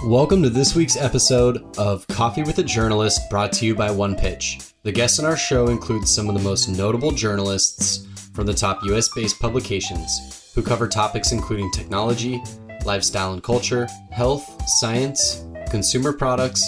Welcome to this week's episode of Coffee with a Journalist, brought to you by OnePitch. The guests on our show include some of the most notable journalists from the top US-based publications who cover topics including technology, lifestyle and culture, health, science, consumer products,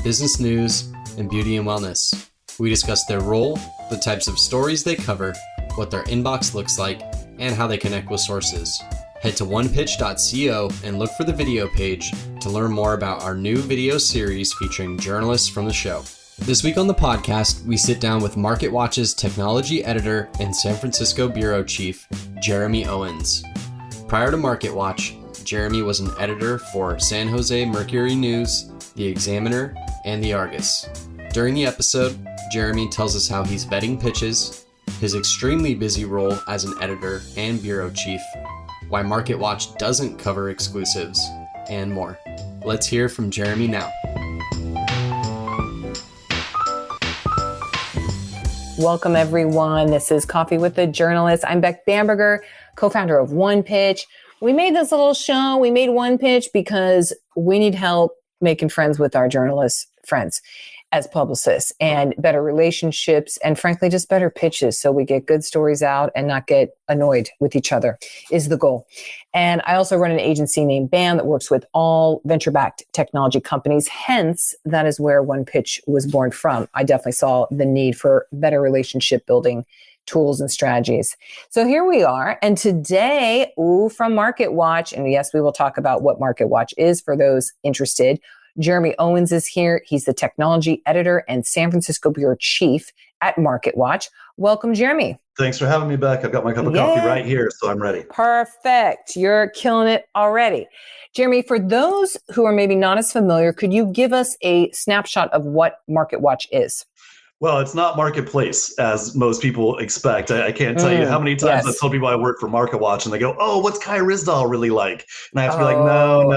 business news, and beauty and wellness. We discuss their role, the types of stories they cover, what their inbox looks like, and how they connect with sources. Head to onepitch.co and look for the video page to learn more about our new video series featuring journalists from the show. This week on the podcast, we sit down with MarketWatch's technology editor and San Francisco bureau chief, Jeremy Owens. Prior to MarketWatch, Jeremy was an editor for San Jose Mercury News, The Examiner, and The Argus. During the episode, Jeremy tells us how he's vetting pitches, his extremely busy role as an editor and bureau chief, why MarketWatch doesn't cover exclusives, and more. Let's hear from Jeremy now. Welcome, everyone. This is Coffee with a Journalist. I'm Beck Bamberger, co-founder of OnePitch. We made this little show. We made OnePitch because we need help making friends with our journalist friends as publicists, and better relationships, and frankly, just better pitches so we get good stories out and not get annoyed with each other is the goal. And I also run an agency named BAM that works with all venture-backed technology companies. Hence, that is where OnePitch was born from. I definitely saw the need for better relationship building tools and strategies. So here we are. And today, from MarketWatch, and yes, we will talk about what MarketWatch is for those interested. Jeremy Owens is here. He's the technology editor and San Francisco bureau chief at MarketWatch. Welcome, Jeremy. Thanks for having me back. I've got my cup of coffee right here, so I'm ready. Perfect. You're killing it already. Jeremy, for those who are maybe not as familiar, could you give us a snapshot of what MarketWatch is? Well, it's not marketplace, as most people expect. I can't tell you how many times I've told people I work for MarketWatch, and they go, "Oh, what's Kai Rizdal really like?" And I have to be like, no,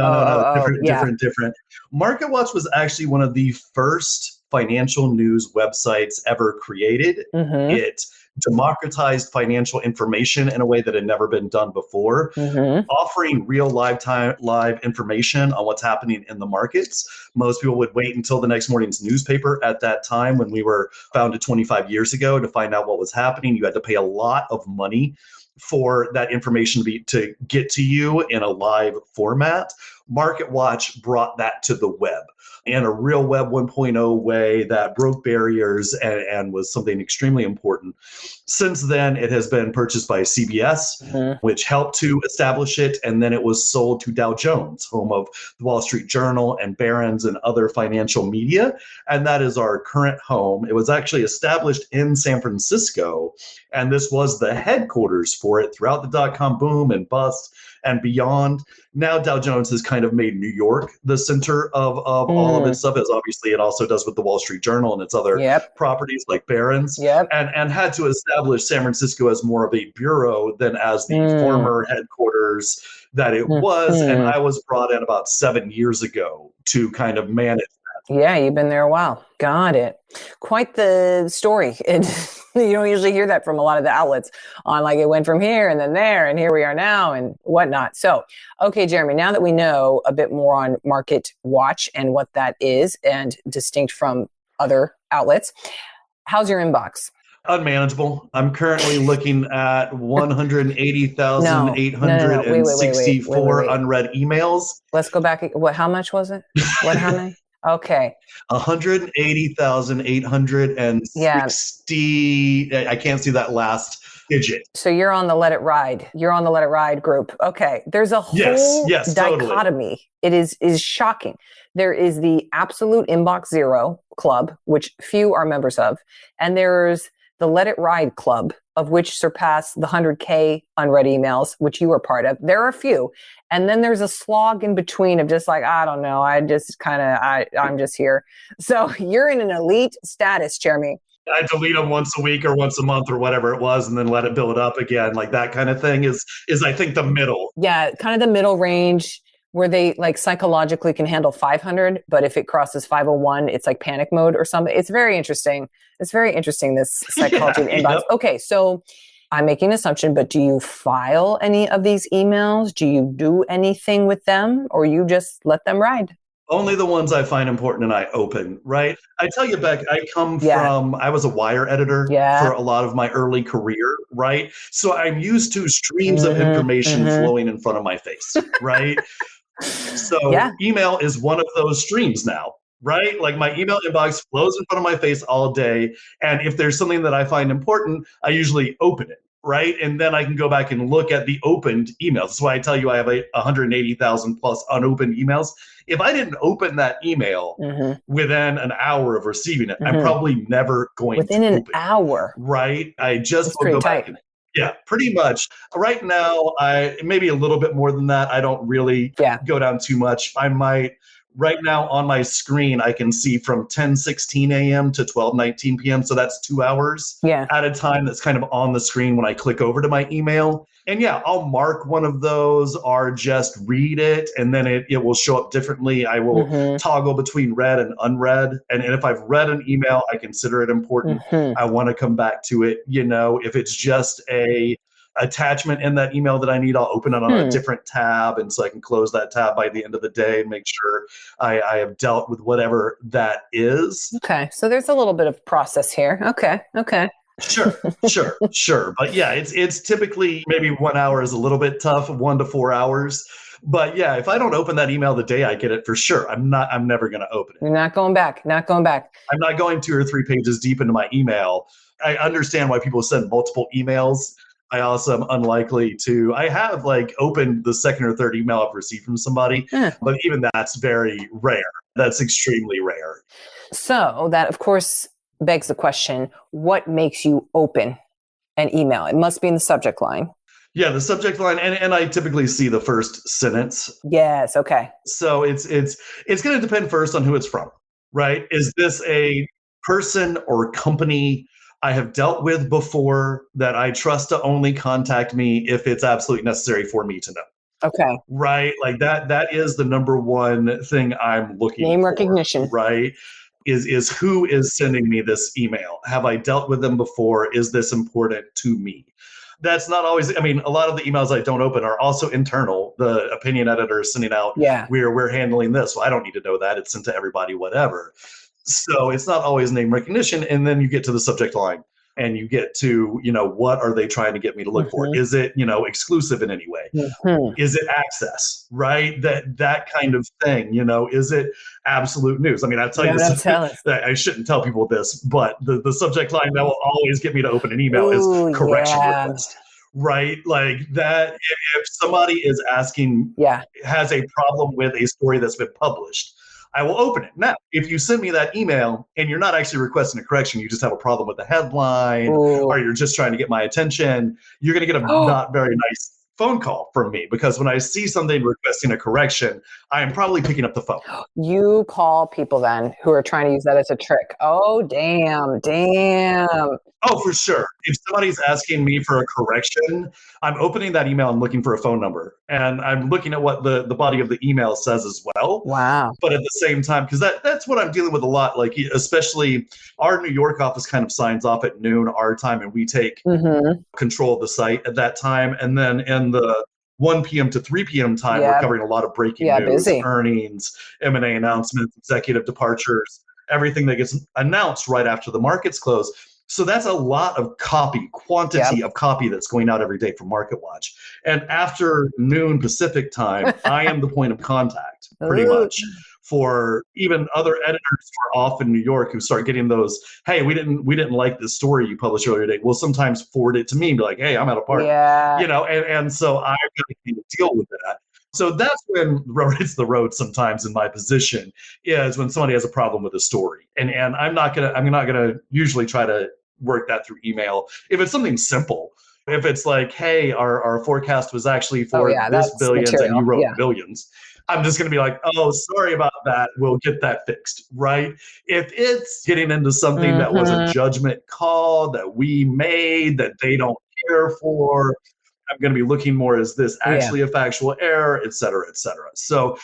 different. MarketWatch was actually one of the first financial news websites ever created. It democratized financial information in a way that had never been done before, offering real live information on what's happening in the markets. Most people would wait until the next morning's newspaper at that time, when we were founded 25 years ago, to find out what was happening. You had to pay a lot of money for that information to get to you in a live format. MarketWatch brought that to the web in a real Web 1.0 way that broke barriers and was something extremely important. Since then, it has been purchased by CBS, which helped to establish it, and then it was sold to Dow Jones, home of the Wall Street Journal and Barron's and other financial media, and that is our current home. It was actually established in San Francisco, and this was the headquarters for it throughout the dot-com boom and bust and beyond. Now Dow Jones has kind of made New York the center of all of its stuff, as obviously it also does with the Wall Street Journal and its other properties like Barron's, and had to establish San Francisco as more of a bureau than as the former headquarters that it was. And I was brought in about 7 years ago to kind of manage that. Yeah, you've been there a while. Got it. Quite the story. You don't usually hear that from a lot of the outlets on, like, it went from here and then there and here we are now and whatnot. So, okay, Jeremy, now that we know a bit more on MarketWatch and what that is and distinct from other outlets, how's your inbox? Unmanageable. I'm currently looking at 180,864 unread emails. Let's go back. What? How much was it? How many? Okay. 180,860. I can't see that last digit. So you're on the Let It Ride. You're on the Let It Ride group. Okay. There's a whole dichotomy. Totally. It is shocking. There is the absolute Inbox Zero Club, which few are members of. And there's the Let It Ride Club, of which surpass the 100K unread emails, which you are part of. There are a few. And then there's a slog in between of just like, I don't know, I'm just here. So you're in an elite status, Jeremy. I delete them once a week or once a month or whatever it was, and then let it build up again. Like that kind of thing is I think the middle. Yeah, kind of the middle range where they like psychologically can handle 500, but if it crosses 501, it's like panic mode or something. It's very interesting. This psychology of inbox. Okay, so I'm making an assumption, but do you file any of these emails? Do you do anything with them, or you just let them ride? Only the ones I find important and I open, right? I tell you, Beck, I was a wire editor for a lot of my early career, right? So I'm used to streams of information flowing in front of my face, right? So email is one of those streams now, right? Like my email inbox flows in front of my face all day. And if there's something that I find important, I usually open it, right? And then I can go back and look at the opened emails. That's why I tell you I have 180,000 plus unopened emails. If I didn't open that email within an hour of receiving it, I'm probably never going to within an hour. Right? I just will go back and yeah, pretty much. Right now, maybe a little bit more than that. I don't really go down too much. I might, right now on my screen, I can see from 10:16 a.m. to 12:19 p.m. So that's 2 hours at a time that's kind of on the screen when I click over to my email. And I'll mark one of those or just read it, and then it will show up differently. I will toggle between read and unread. And if I've read an email, I consider it important. I want to come back to it. If it's just a attachment in that email that I need, I'll open it on a different tab. And so I can close that tab by the end of the day and make sure I have dealt with whatever that is. Okay. So there's a little bit of process here. Okay. Sure. But it's typically maybe 1 hour is a little bit tough, 1 to 4 hours. But if I don't open that email the day I get it, for sure, I'm never going to open it. You're not going back. I'm not going 2 or 3 pages deep into my email. I understand why people send multiple emails. I also am unlikely to, I have opened the second or third email I've received from somebody, but even that's very rare. That's extremely rare. So that, of course, begs the question, what makes you open an email? It must be in the subject line. Yeah, the subject line, and I typically see the first sentence. Yes, okay. So it's going to depend first on who it's from, right? Is this a person or company I have dealt with before that I trust to only contact me if it's absolutely necessary for me to know? Okay. Right? That is the number one thing I'm looking for. Name recognition. Right? Is who is sending me this email? Have I dealt with them before? Is this important to me? That's not always, a lot of the emails I don't open are also internal. The opinion editor is sending out, we're handling this. Well, I don't need to know that. It's sent to everybody, whatever. So it's not always name recognition. And then you get to the subject line and you get to, what are they trying to get me to look for? Is it, exclusive in any way? Is it access, right? That kind of thing, is it absolute news? I'll tell you this, I shouldn't tell people this, but the subject line that will always get me to open an email is correction request. Right? Like that, if somebody is asking, has a problem with a story that's been published, I will open it. Now, if you send me that email and you're not actually requesting a correction, you just have a problem with the headline or you're just trying to get my attention, you're going to get a not very nice phone call from me, because when I see something requesting a correction, I am probably picking up the phone. You call people then who are trying to use that as a trick. Oh, damn. Oh, for sure. If somebody's asking me for a correction, I'm opening that email and looking for a phone number. And I'm looking at what the body of the email says as well. Wow. But at the same time, because that's what I'm dealing with a lot, especially our New York office kind of signs off at noon our time, and we take control of the site at that time. And then in the 1 p.m. to 3 p.m. time, we're covering a lot of breaking news, earnings, M&A announcements, executive departures, everything that gets announced right after the markets close. So that's a lot of quantity of copy that's going out every day from MarketWatch. And after noon Pacific time, I am the point of contact pretty much for even other editors who are off in New York who start getting those, hey, we didn't like this story you published earlier today. We'll sometimes forward it to me and be like, hey, I'm at a party. And so I've got to kind of deal with that. So that's when the rubber hits the road sometimes in my position, is when somebody has a problem with a story. And I'm not gonna usually try to work that through email. If it's something simple, if it's like, hey, our forecast was actually for this billions material. And you wrote billions, I'm just going to be like, oh, sorry about that. We'll get that fixed, right? If it's getting into something that was a judgment call that we made that they don't care for, I'm going to be looking more, is this actually a factual error, et cetera, et cetera. So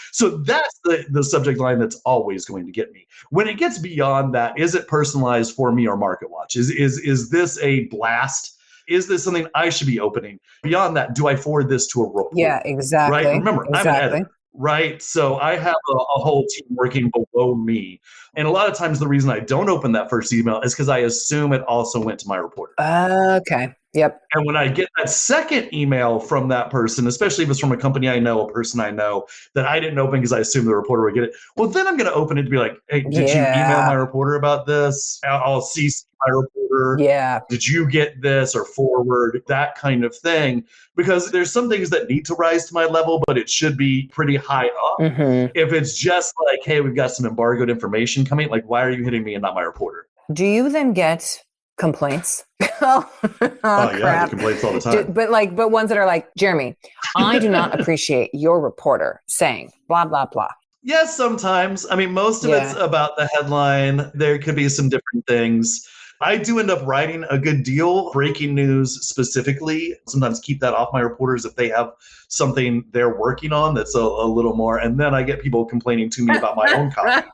that's the subject line that's always going to get me. When it gets beyond that, is it personalized for me or MarketWatch? Is this a blast? Is this something I should be opening? Beyond that, do I forward this to a report? Yeah, exactly. Right? Remember, I'm an editor. right? So I have a whole team working below me. And a lot of times the reason I don't open that first email is because I assume it also went to my reporter. Okay. Yep. And when I get that second email from that person, especially if it's from a company I know, a person I know, that I didn't open because I assumed the reporter would get it, well, then I'm going to open it to be like, hey, did you email my reporter about this? I'll CC my reporter. Yeah. Did you get this or forward? That kind of thing. Because there's some things that need to rise to my level, but it should be pretty high up. Mm-hmm. If it's just like, hey, we've got some embargoed information coming, like, why are you hitting me and not my reporter? Do you then get complaints? Oh yeah, the complaints all the time. But ones that are like, Jeremy, I do not appreciate your reporter saying blah, blah, blah. Yes, sometimes. I mean, most of it's about the headline. There could be some different things. I do end up writing a good deal, breaking news specifically. Sometimes keep that off my reporters if they have something they're working on that's a little more. And then I get people complaining to me about my own copy.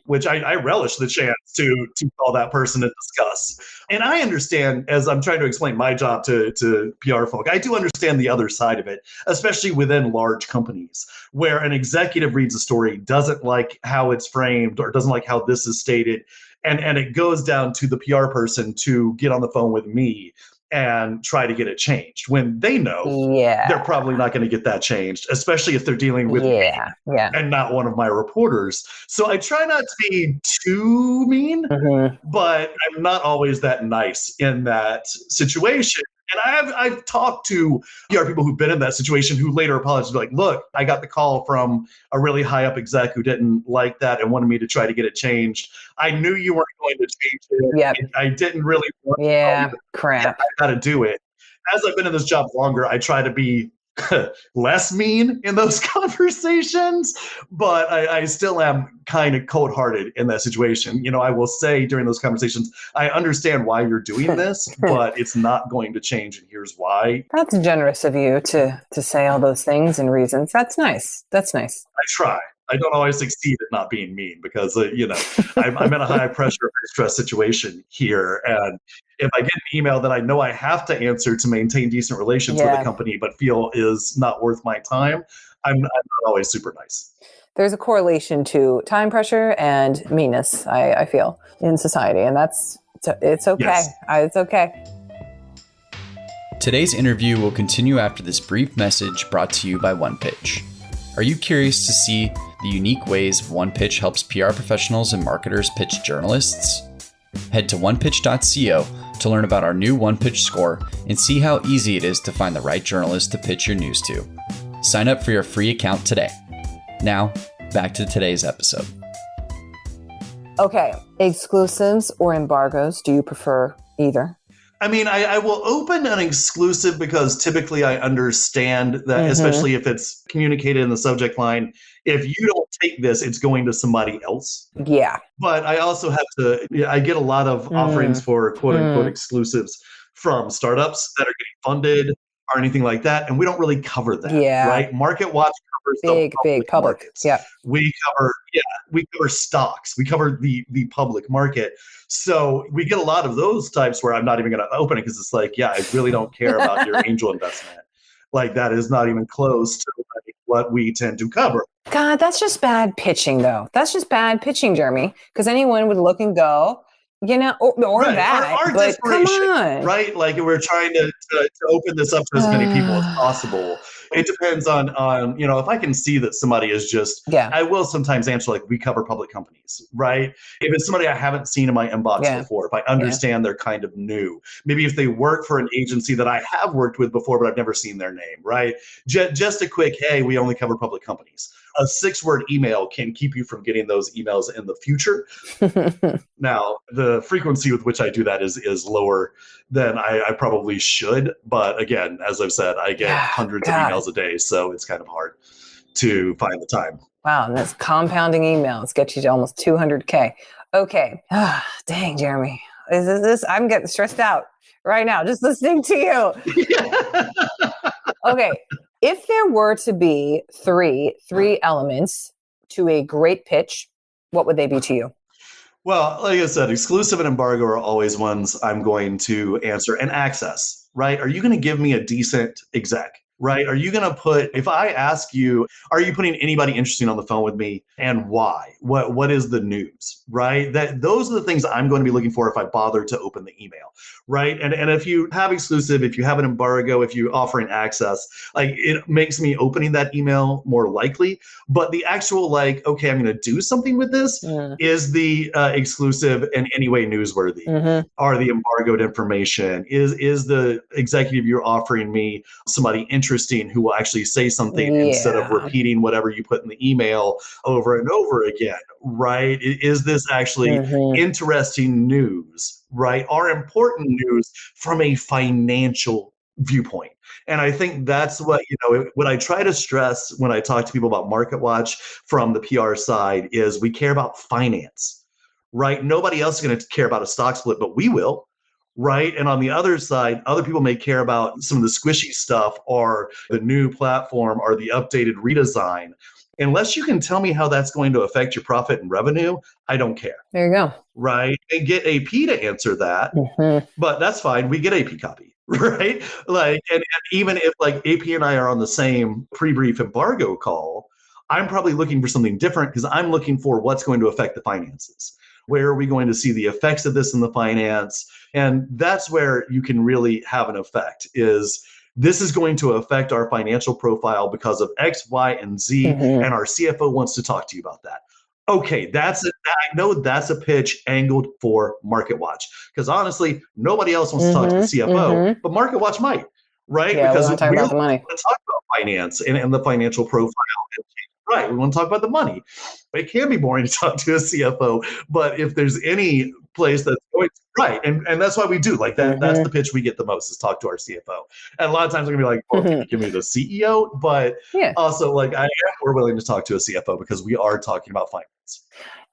Which I relish the chance to call that person and discuss. And I understand, as I'm trying to explain my job to PR folk, I do understand the other side of it, especially within large companies, where an executive reads a story, doesn't like how it's framed or doesn't like how this is stated, and it goes down to the PR person to get on the phone with me and try to get it changed when they know they're probably not going to get that changed, especially if they're dealing with me and not one of my reporters. So I try not to be too mean, but I'm not always that nice in that situation. And I've talked to PR people who've been in that situation who later apologized, like, look, I got the call from a really high up exec who didn't like that and wanted me to try to get it changed. I knew you weren't going to change it. I didn't really want to. Crap. I got to do it. As I've been in this job longer, I try to be less mean in those conversations, but I still am kind of cold-hearted in that situation. You know, I will say during those conversations, I understand why you're doing this, but it's not going to change, and here's why. That's generous of you to say all those things and reasons. That's nice. That's nice. I try. I don't always succeed at not being mean because, I'm in a high pressure, high stress situation here. And if I get an email that I know I have to answer to maintain decent relations with the company, but feel is not worth my time, I'm not always super nice. There's a correlation to time pressure and meanness, I feel, in society. And it's okay. Yes. It's okay. Today's interview will continue after this brief message brought to you by OnePitch. Are you curious to see the unique ways OnePitch helps PR professionals and marketers pitch journalists? Head to onepitch.co to learn about our new OnePitch score and see how easy it is to find the right journalist to pitch your news to. Sign up for your free account today. Now, back to today's episode. Okay, exclusives or embargoes, do you prefer either? I mean, I will open an exclusive because typically I understand that, especially if it's communicated in the subject line, if you don't take this, it's going to somebody else. Yeah. But I also have I get a lot of offerings for quote unquote exclusives from startups that are getting funded or anything like that. And we don't really cover that, right? MarketWatch covers big public markets. Yeah. We cover stocks. We cover the public market. So we get a lot of those types where I'm not even going to open it because it's like, I really don't care about your angel investment. Like that is not even close to what we tend to cover. God, that's just bad pitching though. That's just bad pitching, Jeremy, because anyone would look and go, or right. that, our but come on. Right? Like we're trying to open this up to as many people as possible. It depends on, if I can see that somebody is just, I will sometimes answer like, we cover public companies, right? If it's somebody I haven't seen in my inbox before, if I understand they're kind of new, maybe if they work for an agency that I have worked with before, but I've never seen their name, right? Just a quick, hey, we only cover public companies. A 6-word email can keep you from getting those emails in the future. Now, the frequency with which I do that is lower than I probably should. But again, as I've said, I get hundreds of emails a day, so it's kind of hard to find the time. Wow, and that's compounding emails get you to almost 200K. Okay. Dang, Jeremy. I'm getting stressed out right now just listening to you. Okay. If there were to be three elements to a great pitch, what would they be to you? Well, like I said, exclusive and embargo are always ones I'm going to answer. And access, right? Are you going to give me a decent exec? right? Are you going to put, if I ask you, are you putting anybody interesting on the phone with me and why? What is the news, right? Those are the things I'm going to be looking for if I bother to open the email, right? And if you have exclusive, if you have an embargo, if you're offering access, like it makes me opening that email more likely. But the actual like, okay, I'm going to do something with this. Is the exclusive in any way newsworthy? Are the embargoed information? Is the executive you're offering me somebody interesting who will actually say something instead of repeating whatever you put in the email over and over again, right? Is this actually interesting news, right? Are important news from a financial viewpoint? And I think that's what I try to stress when I talk to people about MarketWatch from the PR side is we care about finance, right? Nobody else is going to care about a stock split, but we will, right? And on the other side, other people may care about some of the squishy stuff or the new platform or the updated redesign. Unless you can tell me how that's going to affect your profit and revenue, I don't care. There you go. Right? And get AP to answer that, but that's fine. We get AP copy. Right? Like, and even if like AP and I are on the same pre-brief embargo call, I'm probably looking for something different because I'm looking for what's going to affect the finances. Where are we going to see the effects of this in the finance? And that's where you can really have an effect is this is going to affect our financial profile because of X, Y, and Z, and our CFO wants to talk to you about that. Okay, I know that's a pitch angled for MarketWatch because honestly, nobody else wants to talk to the CFO, but MarketWatch might, right? Yeah, because we want to talk about the money. Want to talk about finance and the financial profile. Right, we want to talk about the money. It can be boring to talk to a CFO, but if there's any place that's going right, and that's why we do like that. That's the pitch we get the most is talk to our CFO. And a lot of times we're gonna be like, well, can you give me the CEO? But also like I am more willing to talk to a CFO because we are talking about finance.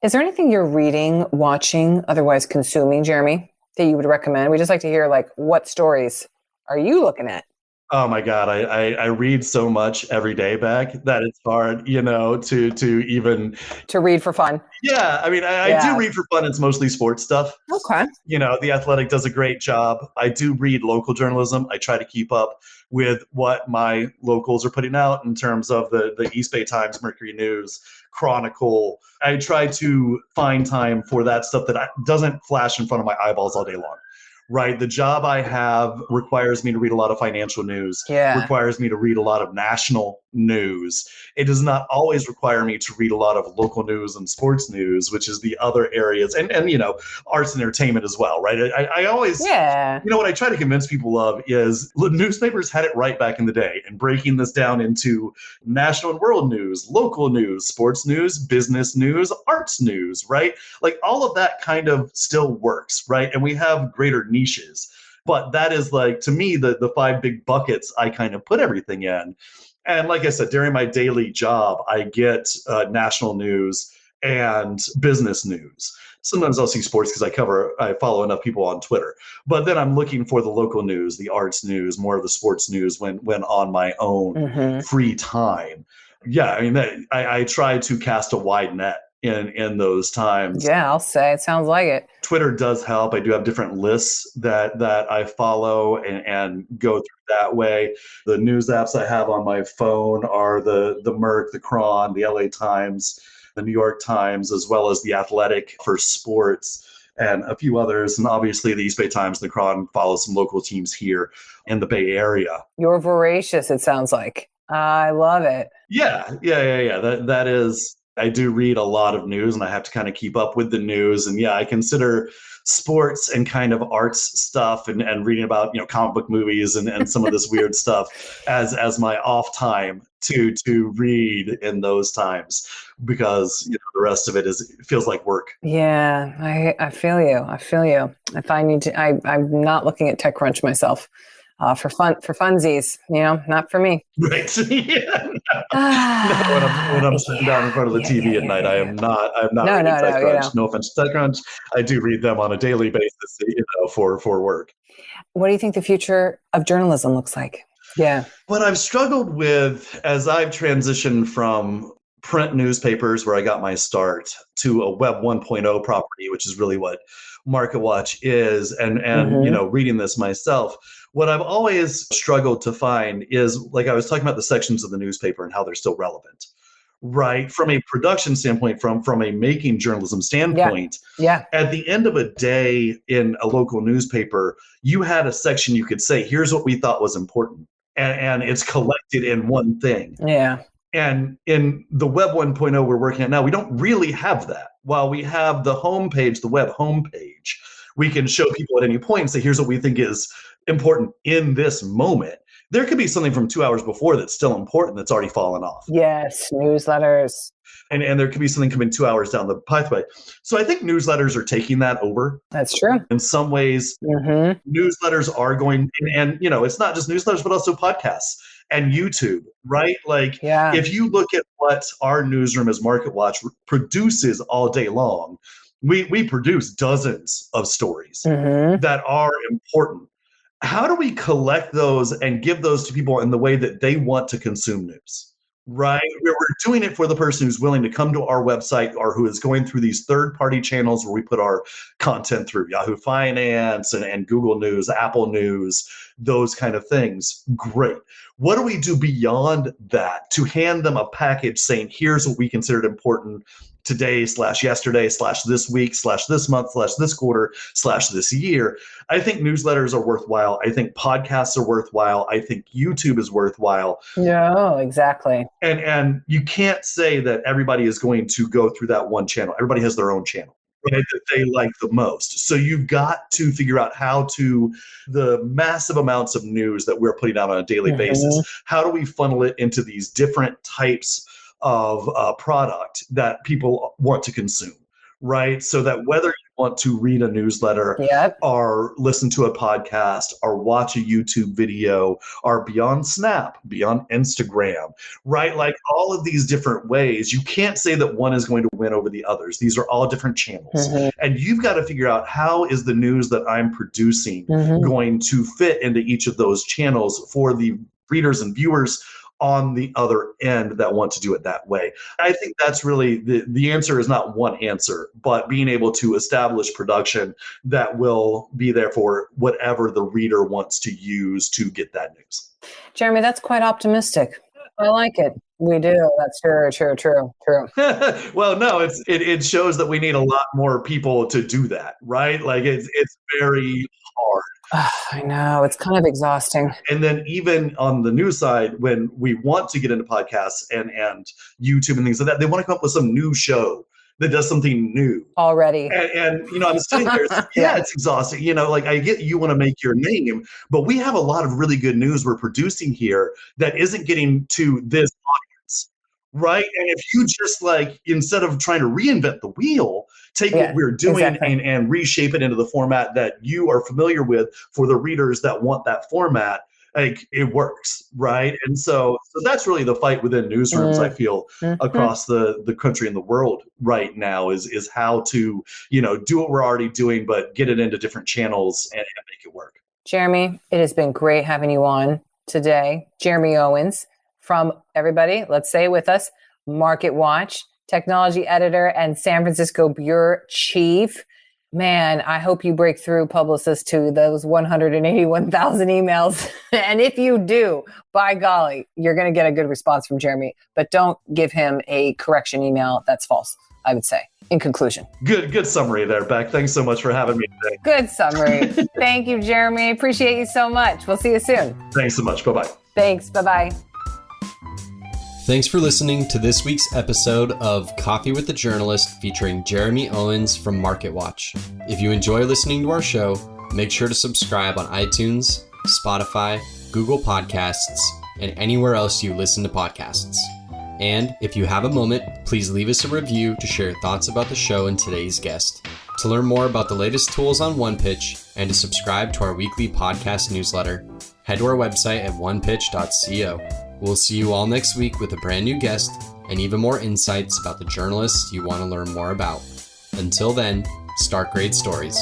Is there anything you're reading, watching, otherwise consuming, Jeremy, that you would recommend? We just like to hear like what stories are you looking at? Oh my God, I read so much every day back that it's hard, to read for fun. Yeah, I mean, I do read for fun. It's mostly sports stuff. Okay. The Athletic does a great job. I do read local journalism. I try to keep up with what my locals are putting out in terms of the East Bay Times, Mercury News, Chronicle. I try to find time for that stuff that doesn't flash in front of my eyeballs all day long. Right. The job I have requires me to read a lot of financial news, requires me to read a lot of national news. It does not always require me to read a lot of local news and sports news, which is the other areas and arts and entertainment as well. Right. I always, what I try to convince people of is newspapers had it right back in the day and breaking this down into national and world news, local news, sports news, business news, arts news. Right. Like all of that kind of still works. Right. And we have greater niches. But that is like, to me, the five big buckets I kind of put everything in. And like I said, during my daily job, I get national news and business news. Sometimes I'll see sports because I follow enough people on Twitter. But then I'm looking for the local news, the arts news, more of the sports news when on my own free time. Yeah, I mean, I try to cast a wide net in those times. Yeah, I'll say it sounds like it. Twitter does help. I do have different lists that I follow and go through that way. The news apps I have on my phone are the Merc, the Cron, the LA Times, the New York Times, as well as the Athletic for sports and a few others. And obviously the East Bay Times and the Cron follow some local teams here in the Bay Area. You're voracious, it sounds like. I love it. Yeah. That is... I do read a lot of news and I have to kind of keep up with the news. And I consider sports and kind of arts stuff and reading about, comic book movies and some of this weird stuff as my off time to read in those times because, the rest of it feels like work. Yeah, I feel you. If I need to, I'm not looking at TechCrunch myself. For funsies, not for me. Right. When I'm sitting down in front of the TV at night, I'm not reading TechCrunch. No offense to TechCrunch. I do read them on a daily basis, for work. What do you think the future of journalism looks like? Yeah. What I've struggled with as I've transitioned from print newspapers where I got my start to a Web 1.0 property, which is really what MarketWatch is, and reading this myself. What I've always struggled to find is, like I was talking about the sections of the newspaper and how they're still relevant, right? From a production standpoint, from a making journalism standpoint, at the end of a day in a local newspaper, you had a section you could say, here's what we thought was important. And it's collected in one thing. Yeah. And in the Web 1.0 we're working at now, we don't really have that. While we have the homepage, the web homepage, we can show people at any point and say, here's what we think is important in this moment. There could be something from 2 hours before that's still important that's already fallen off. Yes, newsletters. And there could be something coming 2 hours down the pathway. So I think newsletters are taking that over. That's true. In some ways, newsletters are going, and it's not just newsletters, but also podcasts and YouTube, right? Like, if you look at what our newsroom as MarketWatch produces all day long, we produce dozens of stories that are important. How do we collect those and give those to people in the way that they want to consume news? Right? We're doing it for the person who's willing to come to our website or who is going through these third-party channels where we put our content through Yahoo Finance and Google News, Apple News, those kind of things. Great. What do we do beyond that to hand them a package saying, here's what we considered important today / yesterday / this week / this month / this quarter / this year? I think newsletters are worthwhile. I think podcasts are worthwhile. I think YouTube is worthwhile. No, exactly. And you can't say that everybody is going to go through that one channel. Everybody has their own channel, right, that they like the most. So you've got to figure out how to, the massive amounts of news that we're putting out on a daily basis, how do we funnel it into these different types of product that people want to consume, right? So that whether you want to read a newsletter or listen to a podcast or watch a YouTube video or be on Snap, be on Instagram, right? Like all of these different ways, you can't say that one is going to win over the others. These are all different channels. And you've got to figure out, how is the news that I'm producing going to fit into each of those channels for the readers and viewers on the other end that want to do it that way. I think that's really the answer. Is not one answer, but being able to establish production that will be there for whatever the reader wants to use to get that news. Jeremy, that's quite optimistic. I like it. We do. That's true. Well, no, it shows that we need a lot more people to do that, right? Like it's very hard. I know. It's kind of exhausting. And then even on the news side, when we want to get into podcasts and YouTube and things like that, they want to come up with some new show that does something new already. And I'm sitting there, it's exhausting. Like I get you want to make your name, but we have a lot of really good news we're producing here that isn't getting to this audience, right? And if you just instead of trying to reinvent the wheel, take what we're doing and reshape it into the format that you are familiar with for the readers that want that format, like it works, right? And so that's really the fight within newsrooms, I feel, across the country and the world right now is how to, do what we're already doing, but get it into different channels and make it work. Jeremy, it has been great having you on today. Jeremy Owens from, everybody, let's say with us, MarketWatch, technology editor and San Francisco bureau chief. Man, I hope you break through, publicist, to those 181,000 emails. And if you do, by golly, you're going to get a good response from Jeremy. But don't give him a correction email that's false, I would say, in conclusion. Good summary there, Beck. Thanks so much for having me today. Good summary. Thank you, Jeremy. Appreciate you so much. We'll see you soon. Thanks so much. Bye-bye. Thanks. Bye-bye. Thanks for listening to this week's episode of Coffee with the Journalist featuring Jeremy Owens from MarketWatch. If you enjoy listening to our show, make sure to subscribe on iTunes, Spotify, Google Podcasts, and anywhere else you listen to podcasts. And if you have a moment, please leave us a review to share your thoughts about the show and today's guest. To learn more about the latest tools on OnePitch and to subscribe to our weekly podcast newsletter, head to our website at onepitch.co. We'll see you all next week with a brand new guest and even more insights about the journalists you want to learn more about. Until then, start great stories.